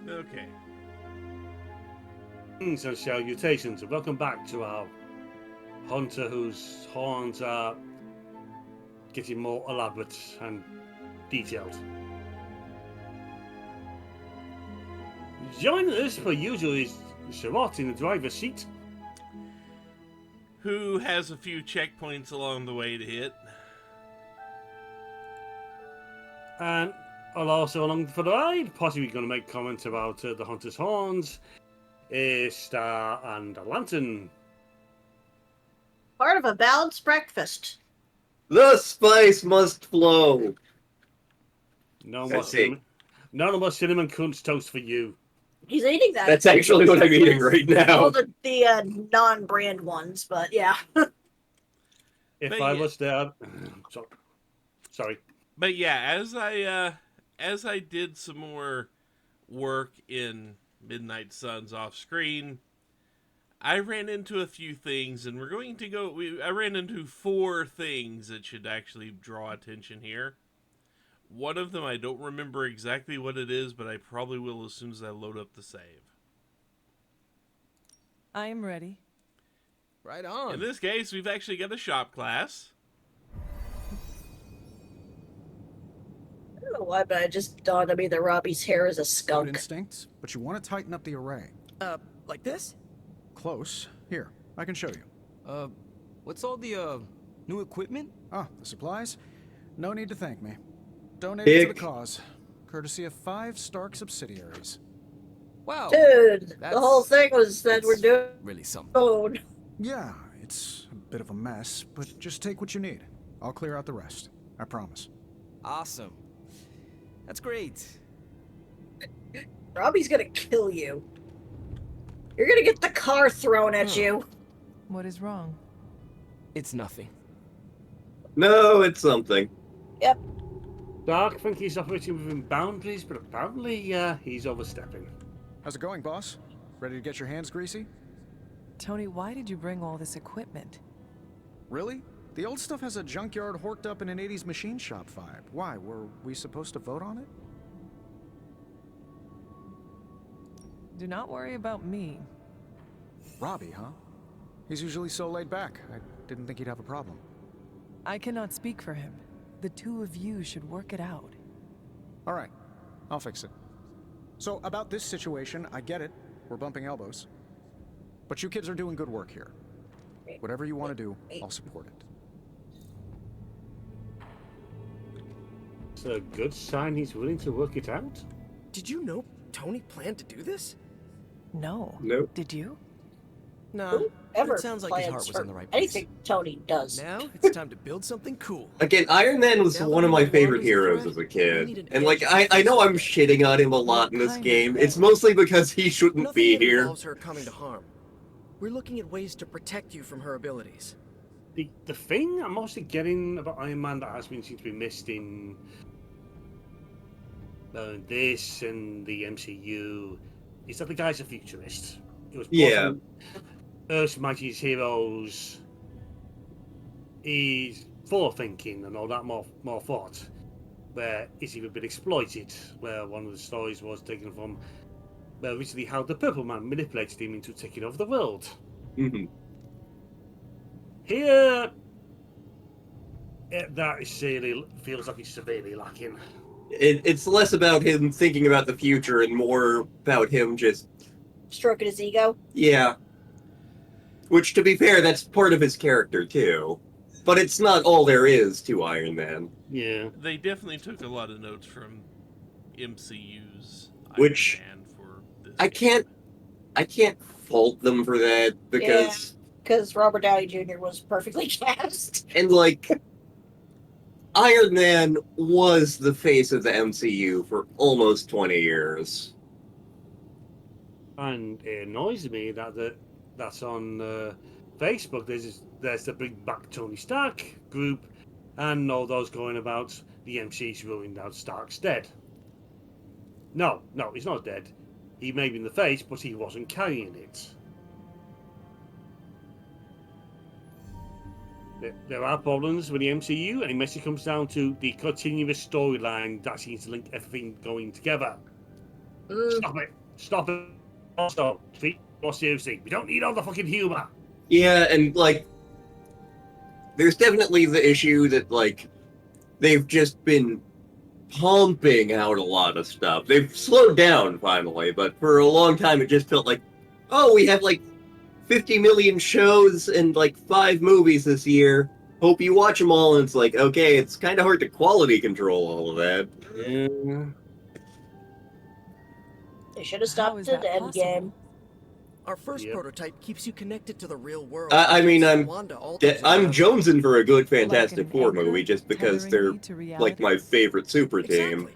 Okay. Greetings and salutations, and welcome back to our hunter whose horns are getting more elaborate and detailed. Joining us per usual is Sherrod in the driver's seat. Who has a few checkpoints along the way to hit? And also along for the ride, possibly going to make comments about the hunter's horns, Star and Lantern. Part of a balanced breakfast. The spice must flow. No I more see. cinnamon. No more cinnamon crunch toast for you. He's eating that. That's actually what I'm eating right now. All the non-brand ones, but yeah. If But I yeah. was there, sorry. But yeah, as I did some more work in Midnight Suns off screen, I ran into a few things, and we're going to go. I ran into 4 things that should actually draw attention here. One of them I don't remember exactly what it is, but I probably will as soon as I load up the save. I am ready. Right on. In this case, we've actually got a shop class. I don't know why, but it just dawned on me that Robbie's hair is a Good skunk. instincts, but you want to tighten up the array. Like this? Close. Here, I can show you. What's all the, new equipment? Ah, the supplies? No need to thank me. Donated to the Dick. cause, courtesy of 5 Stark subsidiaries. Wow. Dude, the That's- whole thing was that we're doing Really something. food. Yeah, it's a bit of a mess, but just take what you need. I'll clear out the rest. I promise. Awesome. That's great. Robbie's gonna kill you. You're gonna get the car thrown at you. What is wrong? It's nothing. No, it's something. Dark think he's operating within boundaries, but apparently, he's overstepping. How's it going, boss? Ready to get your hands greasy? Tony, why did you bring all this equipment? Really? The old stuff has a junkyard horked up in an 80s machine shop vibe. Why, were we supposed to vote on it? Do not worry about me. Robbie, huh? He's usually so laid back. I didn't think he'd have a problem. I cannot speak for him. The 2 of you should work it out. All right, I'll fix it. So, about this situation, I get it. We're bumping elbows. But you kids are doing good work here. Whatever you want to do, I'll support it. It's a good sign he's willing to work it out. Did you know Tony planned to do this? No. Nope. Did you? Nah, Who ever it sounds like his plans heart was for in the right place. anything Tony does. Now it's time to build something cool. Again, Iron Man was Now one that of my we know favorite Robbie's a heroes threat, as a we kid. need an And like, edge I to know I'm this. shitting on him a lot in this What kind game. of It's thing? mostly because he shouldn't Nothing be that here. involves her coming to harm. We're looking at ways to protect you from her abilities. The thing I'm mostly getting about Iron Man that has been seems to be missed in this and the MCU is that the guy's a futurist. It was Yeah. Earth's mightiest heroes. He's forward thinking and all that more thought. Where it's even been exploited. Where one of the stories was taken from recently how the Purple Man manipulated him into taking over the world. Mhm. Here, that is really feels like it's severely lacking. It's less about him thinking about the future and more about him just, Stroking his ego. yeah. Which, to be fair, that's part of his character, too. But it's not all there is to Iron Man. Yeah. They definitely took a lot of notes from MCU's Which- Iron Man for this. I can't fault them for that, because... Because Robert Downey Jr. was perfectly cast. And, like, Iron Man was the face of the MCU for almost 20 years. And it annoys me that that's on Facebook. There's the Bring Back Tony Stark group, and all those going about the MC's ruling out Stark's dead. No, he's not dead. He may be in the face, but he wasn't carrying it. There are problems with the MCU, and it mostly comes down to the continuous storyline that seems to link everything going together. Stop it. Stop it. Also, treat more seriously. We don't need all the fucking humor. Yeah, and like, there's definitely the issue that like they've just been pumping out a lot of stuff. They've slowed down finally, but for a long time it just felt like, oh, we have like 50 million shows and like 5 movies this year. Hope you watch them all, and it's like, okay, it's kind of hard to quality control all of that. Yeah. They should have How stopped is at that Endgame. Our first Yep. prototype keeps you connected to the real world. I and mean, gives I'm Wanda alters I'm her- jonesing for a good Like Fantastic an Four anchor movie just because tethering they're me to like reality? my favorite super team. Exactly.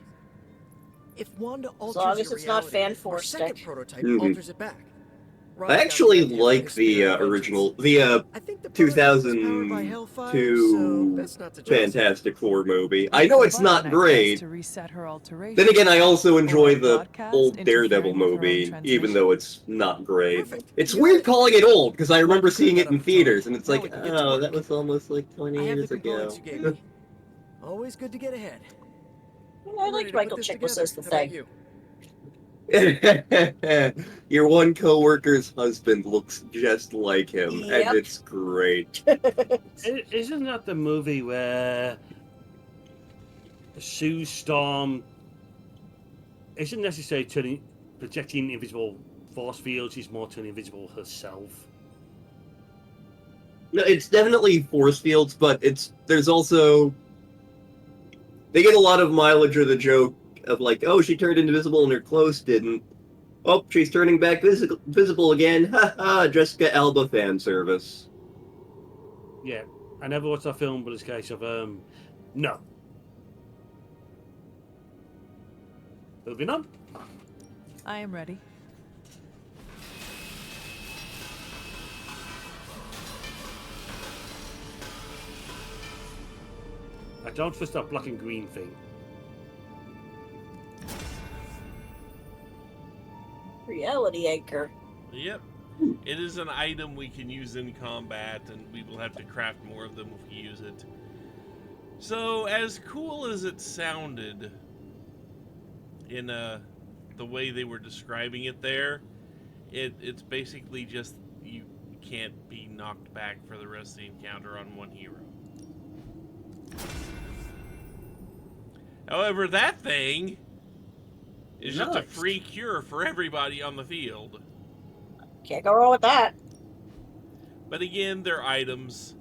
If Wanda alters long your as it's not reality, fan our force second stick. prototype Mhm. alters it back. I Roddy got actually the idea from like his the spirit of original, vengeance. the I think the prototype was powered by 2002 hellfire, so best not to jinx it. Fantastic Four movie. We I know could it's buy not an actress great. to reset her alteration. Then again, I also Or enjoy a the broadcast old Daredevil interfering with her own movie, even transmission. though it's not great. Perfect. It's You weird got it. calling it old, because I remember Let's clear seeing that it up in for Tony. theaters, and it's Now like, we can get to oh, work. that was almost like 20 I have the years components ago. you gave me. Always good to get ahead. I I'm ready liked to put Michael this Chiklis as the together. How about thing. you? Your one coworker's husband looks just like him, and Yep. it's great. Isn't that the movie where Sue Storm isn't necessarily projecting invisible force fields, she's more turning invisible herself? No, it's definitely force fields, but there's also they get a lot of mileage of the joke of like, oh, she turned invisible and her clothes didn't. Oh, she's turning back visible again. Ha ha! Jessica Alba fan service. Yeah. I never watched that film, but it's a case of no. Moving on. I am ready. I don't trust that black and green thing. Reality anchor. Yep. It is an item we can use in combat, and we will have to craft more of them if we use it. So, as cool as it sounded in the way they were describing it there, it's basically just you can't be knocked back for the rest of the encounter on one hero. However, that thing is just a Nice. free cure for everybody on the field. Can't go wrong with that. But again, they're items,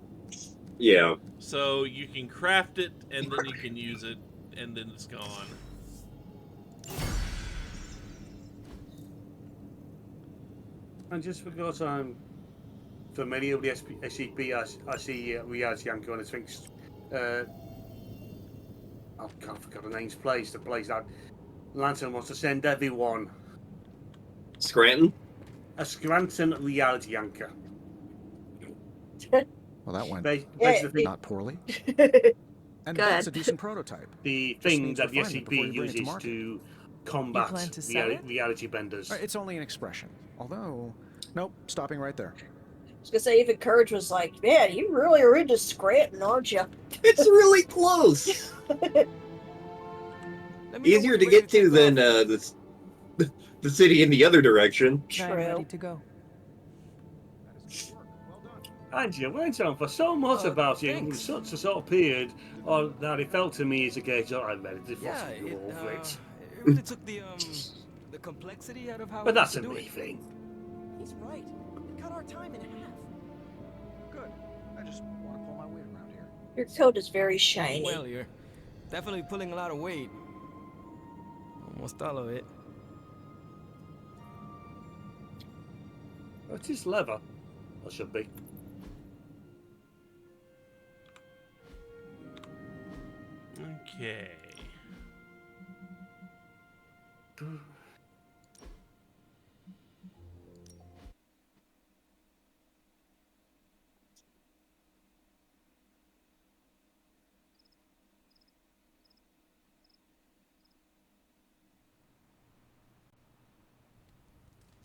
Yeah. so you can craft it and then you can use it, and then it's gone. And just because I'm familiar with the SCP, I see Reality Anchor and I think I can't forget the name's place. The place that Lantern wants to send everyone. Scranton? A Scranton Reality Anchor. Well, that went Basically, not poorly. And Go that's ahead. a decent prototype. the Just thing needs that the refinement before SCP you bring it to uses market. to combat plan to sell it? reality benders. It's only an expression. Although, nope, stopping right there. I was gonna say, even Courage was like, man, you really are into Scranton, aren't you? It's really close. Let me know Easier when to you're get ready to take than off. the city in the other direction. I am ready True. to go. And you went on for so much about it in thanks. such a sort of period, or that it felt to me as a case of I'm ready to Yeah, fucking go over it. it really took the complexity out of how But we that's used a to do me it. thing. He's right. We cut our time in half. Good. I just want to pull my weight around here. Your coat is very shiny. Well, you're definitely pulling a lot of weight. Almost all of it. It is leather. Or should be. Okay.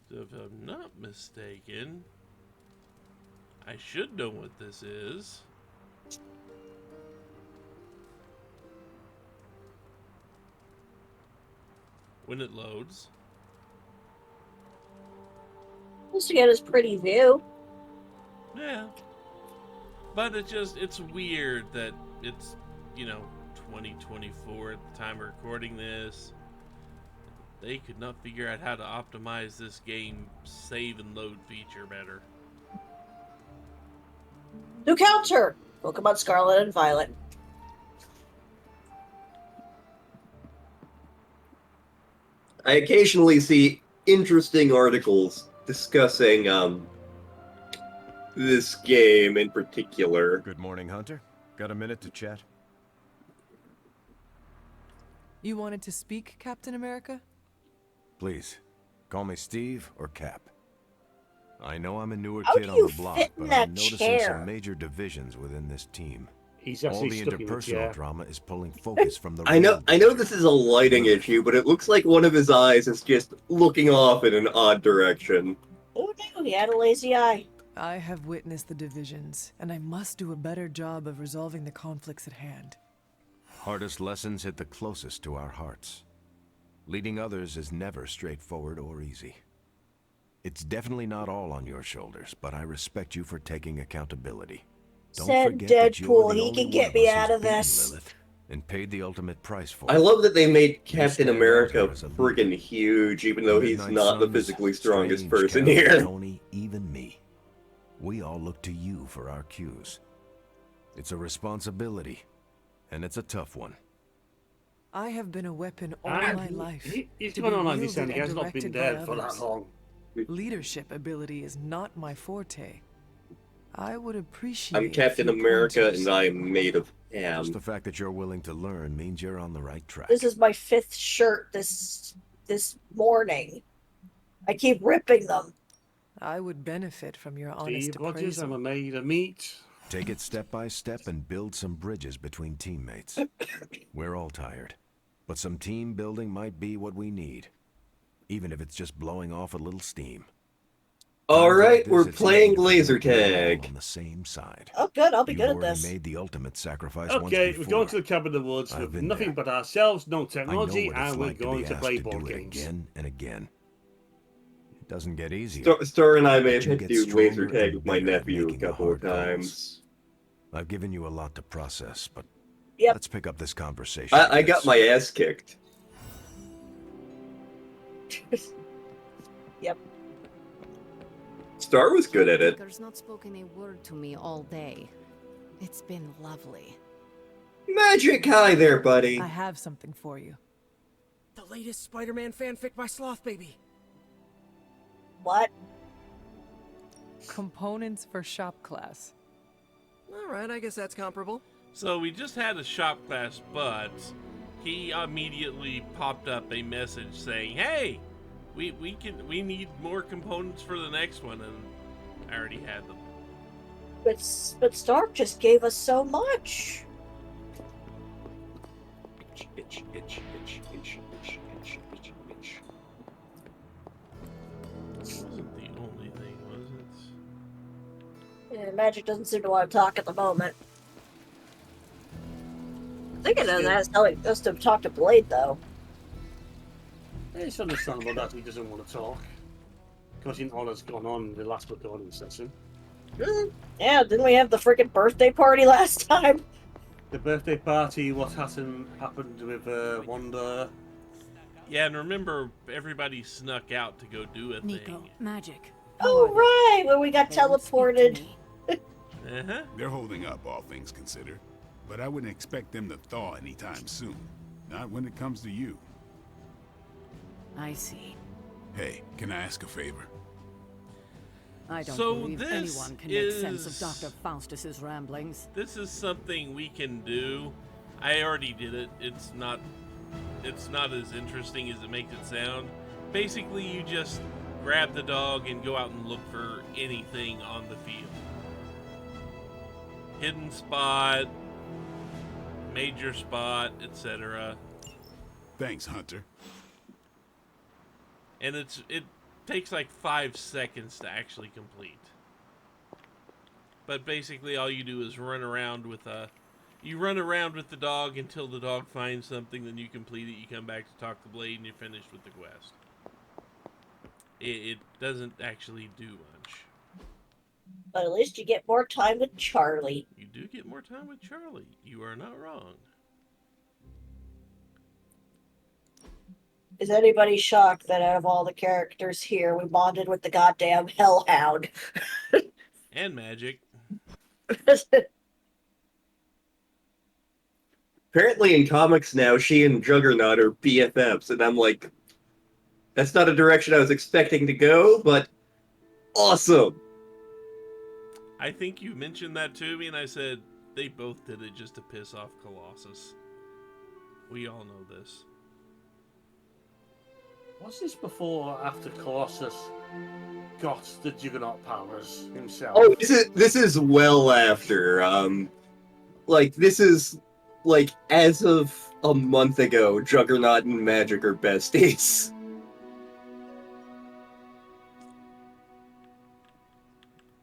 So if I'm not mistaken, I should know what this is. When it loads. Just to get his pretty view. Yeah. But it's weird that it's, 2024 at the time of recording this. They could not figure out how to optimize this game save and load feature better. New counter! Pokemon Scarlet and Violet. I occasionally see interesting articles discussing this game in particular. Good morning, Hunter. Got a minute to chat? You wanted to speak, Captain America? Please, call me Steve or Cap. I know I'm a newer How kid do on you the block, fit in but that I'm noticing chair? some major divisions within this team. He's All actually the stuck in the interpersonal chair. drama is pulling focus from the I know real this is a lighting issue, but it looks like one of his eyes is just looking off in an odd direction. Who knew he had a lazy eye? I have witnessed the divisions, and I must do a better job of resolving the conflicts at hand. Hardest lessons hit the closest to our hearts. Leading others is never straightforward or easy. It's definitely not all on your shoulders, but I respect you for taking accountability. Don't Said forget that you're Deadpool, the he only can one get of me us out who's of beaten this. Lilith and paid the ultimate price for I it. love that they made You Captain stand out America here as a leader. friggin' huge, even though he's Midnight not the Suns, physically strongest Strange, person Carol, here. Tony, even me. We all look to you for our cues. It's a responsibility, and it's a tough one. I have been a weapon all And my life. He's to going be on like this, wielded and he has not been directed by there for that others. long. Leadership ability is not my forte. I would appreciate I'm Captain a few America, pointers. and I am made of Just ham. the fact that you're willing to learn means you're on the right track. This is my 5th shirt this morning. I keep ripping them. I would benefit from your honest Steve Rogers, I'm appraisal. a maid of meat. Take it step by step and build some bridges between teammates. We're all tired, but some team building might be what we need, even if it's just blowing off a little steam. Alright, Times like we're this, it's playing easy to laser forget we're all tag. on the same side. Oh, good. I'll be You've good at already this. made the ultimate sacrifice once Okay, before. we're going to the cabin of the woods I've with been nothing there. but ourselves, no I know technology, what it's and we're like going to to be play asked to board do it games. again and again. It doesn't get easier. Star and I may But you have get to do laser stronger tag and with my better at nephew a making the couple of hard calls. times. I've given you a lot to process, but Yep. let's pick up this conversation. I got because my ass kicked. Yep. Star was good at it. Tinker's not spoken a word to me all day. It's been lovely. Magic high there, buddy. I have something for you. The latest Spider-Man fanfic by Sloth Baby. What? Components for shop class. Alright, I guess that's comparable. So we just had a shop class, but he immediately popped up a message saying, "Hey, we need more components for the next one," and I already had them. But Stark just gave us so much. Itch, itch, itch, itch, itch, itch, itch, itch, itch. This wasn't the only thing, was it? Yeah, Magic doesn't seem to want to talk at the moment. I think it does to talk to Blade, though. It's understandable that he doesn't want to talk. Because in all that's gone on in the last recording session. Yeah, didn't we have the freaking birthday party last time? The birthday party, what happened with Wanda. Yeah, and remember, everybody snuck out to go do a Nico, thing. Magic. Oh, right, when we got They won't speak to teleported. me. Uh-huh. They're holding up, all things considered. But I wouldn't expect them to thaw anytime soon. Not when it comes to you. I see. Hey, can I ask a favor? I don't So believe this anyone can make sense of is- Dr. Faustus's ramblings. This is something we can do. I already did it. It's not as interesting as it makes it sound. Basically, you just grab the dog and go out and look for anything on the field. Hidden spot, major spot, etc. Thanks, Hunter. And it takes like 5 seconds to actually complete. But basically all you do is run around with the dog until the dog finds something, then you complete it, you come back to talk to Blade, and you're finished with the quest. it doesn't actually do much. But at least you get more time with Charlie. You do get more time with Charlie. You are not wrong. Is anybody shocked that out of all the characters here, we bonded with the goddamn Hellhound? And magic. Apparently in comics now, she and Juggernaut are BFFs, and I'm like, that's not a direction I was expecting to go, but awesome. I think you mentioned that to me, and I said they both did it just to piss off Colossus. We all know this. Was this before or after Colossus got the Juggernaut powers himself? Oh, this is well after. This is like as of a month ago, Juggernaut and Magic are besties.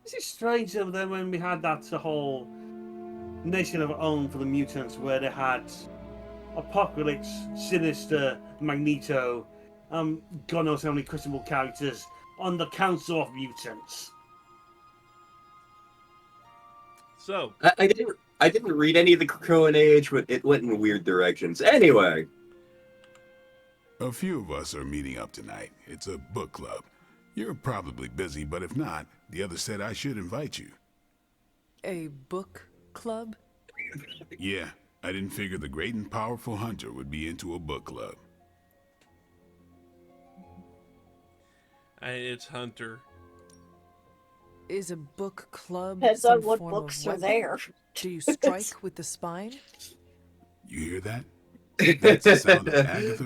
Is it strange though that when we had that whole nation of our own for the mutants, where they had Apocalypse, Sinister, Magneto, God knows how many questionable characters on the Council of Mutants. So I didn't read any of the Krakoan Age, but it went in weird directions. Anyway, A few of us are meeting up tonight. It's a book club. You're probably busy, but if not, the others said I should invite you. A book club? Yeah, I didn't figure the great and powerful Hunter would be into a book club. It's Hunter. Is a book club Depends some on what form books of are weapon? there. Do you strike with the spine? You hear that? That's the sound of Agatha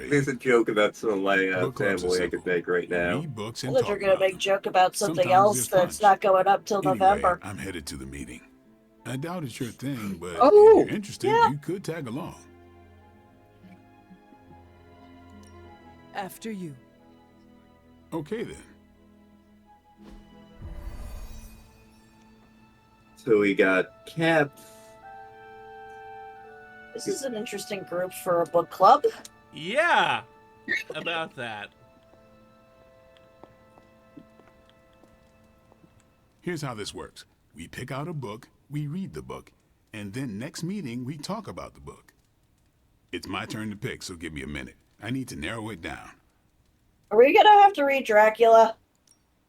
there's a joke about some of my Book clubs are family I simple. could make right now. Read books I and thought talk you were going to about make a joke about something Sometimes else there's that's punch. not going up till Anyway, November. I'm headed to the meeting. I doubt it's your thing, but Oh, if you're interested, yeah. you could tag along. After you. Okay then. So we got Cap. This is an interesting group for a book club. Yeah, about that. Here's how this works. We pick out a book, we read the book, and then next meeting we talk about the book. It's my turn to pick, so give me a minute. I need to narrow it down. Are we going to have to read Dracula?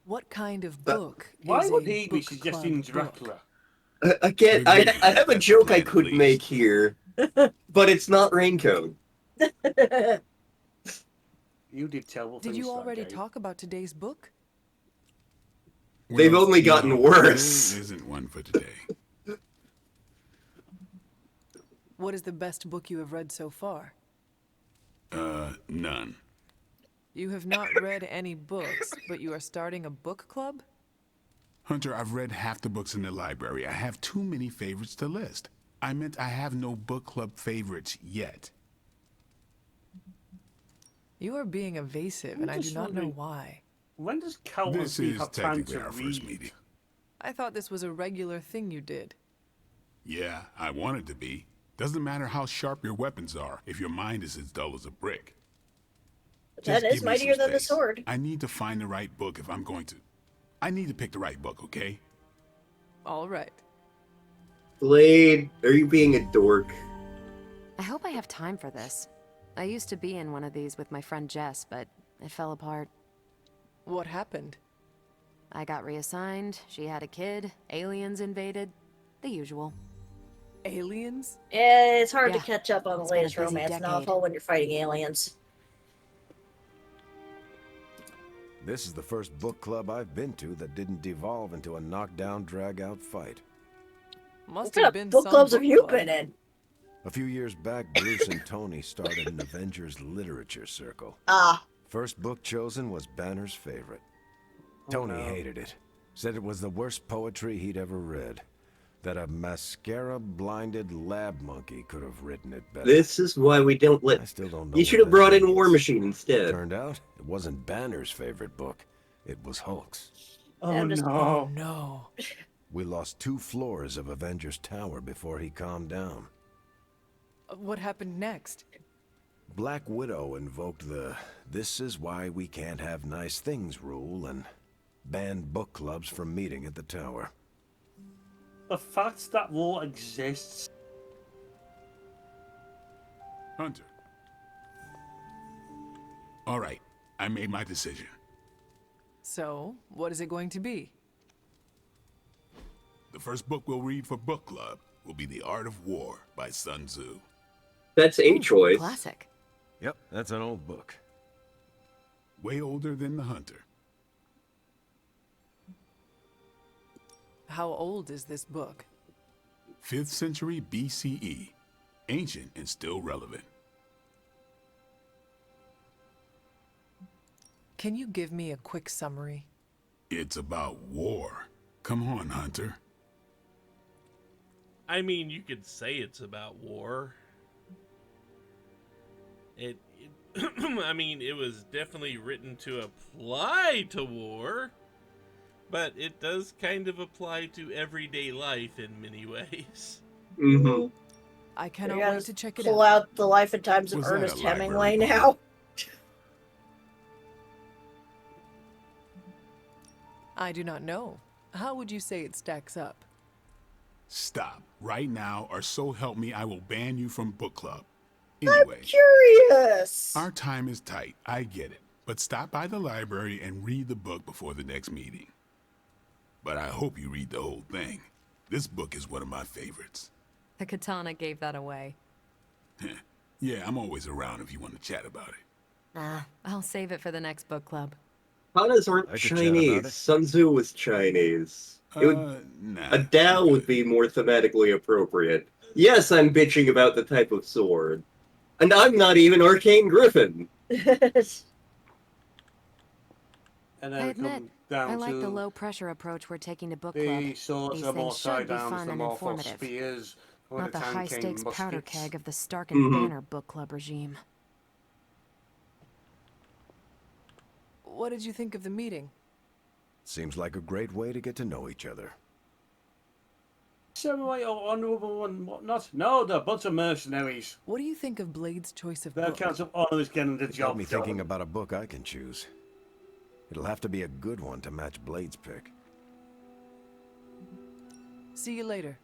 What kind of book Why is would a he be book suggesting club book? Dracula? Again, I have a That's joke the I plan, could at least. make here, but it's not Raincoat. You did terrible Did things. you already Sergei. talk about today's book? They've only gotten no, worse. There isn't one for today. What is the best book you have read so far? None. You have not read any books, but you are starting a book club? Hunter, I've read half the books in the library. I have too many favorites to list. I meant I have no book club favorites yet. You are being evasive, and I do just not know wondering- why. When does Cal This and is have time technically to our first read? meeting. I thought this was a regular thing you did. Yeah, I want it to be. Doesn't matter how sharp your weapons are if your mind is as dull as a brick. That Just is give me mightier some than the space. sword. I need to find the right book if I'm going to. I need to pick the right book, okay? All right. Blade, are you being a dork? I hope I have time for this. I used to be in one of these with my friend Jess, but it fell apart. What happened? I got reassigned, she had a kid, aliens invaded, the usual. Aliens? Yeah, it's hard to Yeah, catch up on the it's been a latest busy romance decade. novel when you're fighting aliens. This is the first book club I've been to that didn't devolve into a knockdown, drag-out fight. Must What kind have of been book some clubs have book you club. been in? A few years back, Bruce and Tony started an Avengers literature circle. Ah, First book chosen was Banner's favorite. Tony hated it. Said it was the worst poetry he'd ever read. That a mascara-blinded lab monkey could have written it better. This is why we don't I let. still don't know. You what should have that brought in means. War Machine instead. Turned out, it wasn't Banner's favorite book. It was Hulk's. Oh I'm just- Oh no. no. We lost 2 floors of Avengers Tower before he calmed down. What happened next? Black Widow invoked the "this is why we can't have nice things" rule and banned book clubs from meeting at the tower. The fact that law exists. Hunter. All right, I made my decision. So, what is it going to be? The first book we'll read for book club will be The Art of War by Sun Tzu. That's a choice. Classic. Yep, that's an old book. Way older than The Hunter. How old is this book? 5th century BCE. Ancient and still relevant. Can you give me a quick summary? It's about war. Come on, Hunter. I mean, you could say it's about war. I mean, it was definitely written to apply to war, but it does kind of apply to everyday life in many ways. Mm-hmm. I cannot gotta wait to check it Pull out. out the life and times of Was that a Ernest library Hemingway book? now. I do not know. How would you say it stacks up? Stop right now, or so help me, I will ban you from book club. Anyway, Curious. our time is tight. I get it. But stop by the library and read the book before the next meeting. But I hope you read the whole thing. This book is one of my favorites. The katana gave that away. Yeah, I'm always around if you want to chat about it. Nah, I'll save it for the next book club. Katanas aren't I could chat about Chinese. it. Sun Tzu was Chinese. It would, Nah. a Dao would be more thematically appropriate. Yes, I'm bitching about the type of sword. And I'm not even Arcane Griffin. And then I we admit, come down I like to the low-pressure approach we're taking to book club. the swords, These the more things should be sidedowns, fun the and more for informative. spears, when Not the time came high-stakes powder muskets. keg of the Stark and Banner book club regime. What did you think of the meeting? Seems like a great way to get to know each other. Samurai or honourable and whatnot? No, they're a bunch of mercenaries. What do you think of Blade's choice of Their book? council of honour is getting the It got job me done. thinking about a book I can choose. It'll have to be a good one to match Blade's pick. See you later.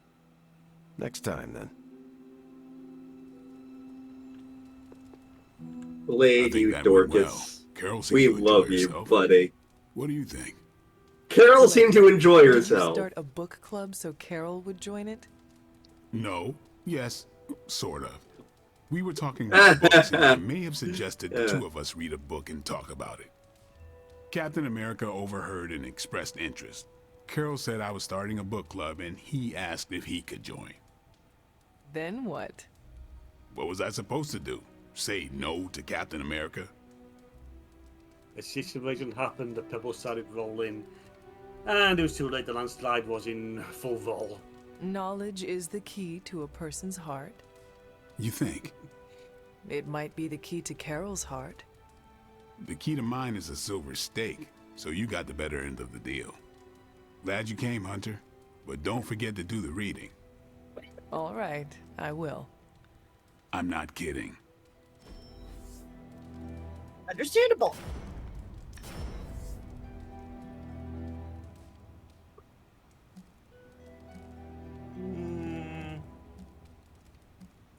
Next time, then. I Blade, think you that went well. Dorcas. Carol seemed We to enjoy love you, herself. buddy. What do you think? Carol seemed to enjoy Did you herself. start a book club so Carol would join it? No. Yes. Sort of. We were talking about books, and I may have suggested the two of us read a book and talk about it. Captain America overheard and expressed interest. Carol said I was starting a book club, and he asked if he could join. Then what? What was I supposed to do? Say no to Captain America? A situation happened, the pebbles started rolling, and it was too late. The landslide was in full roll. Knowledge is the key to a person's heart. You think? It might be the key to Carol's heart. The key to mine is a silver stake, so you got the better end of the deal. Glad you came, Hunter, but don't forget to do the reading. All right, I will. I'm not kidding. Understandable.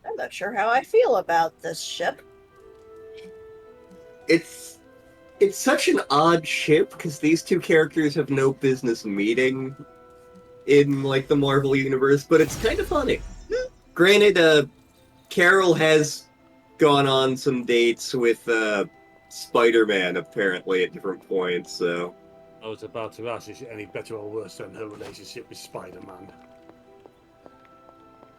I'm not sure how I feel about this ship. It's such an odd ship because these two characters have no business meeting in like the Marvel universe, but it's kind of funny. Granted, Carol has gone on some dates with Spider-Man apparently at different points, so I was about to ask, is it any better or worse than her relationship with Spider-Man?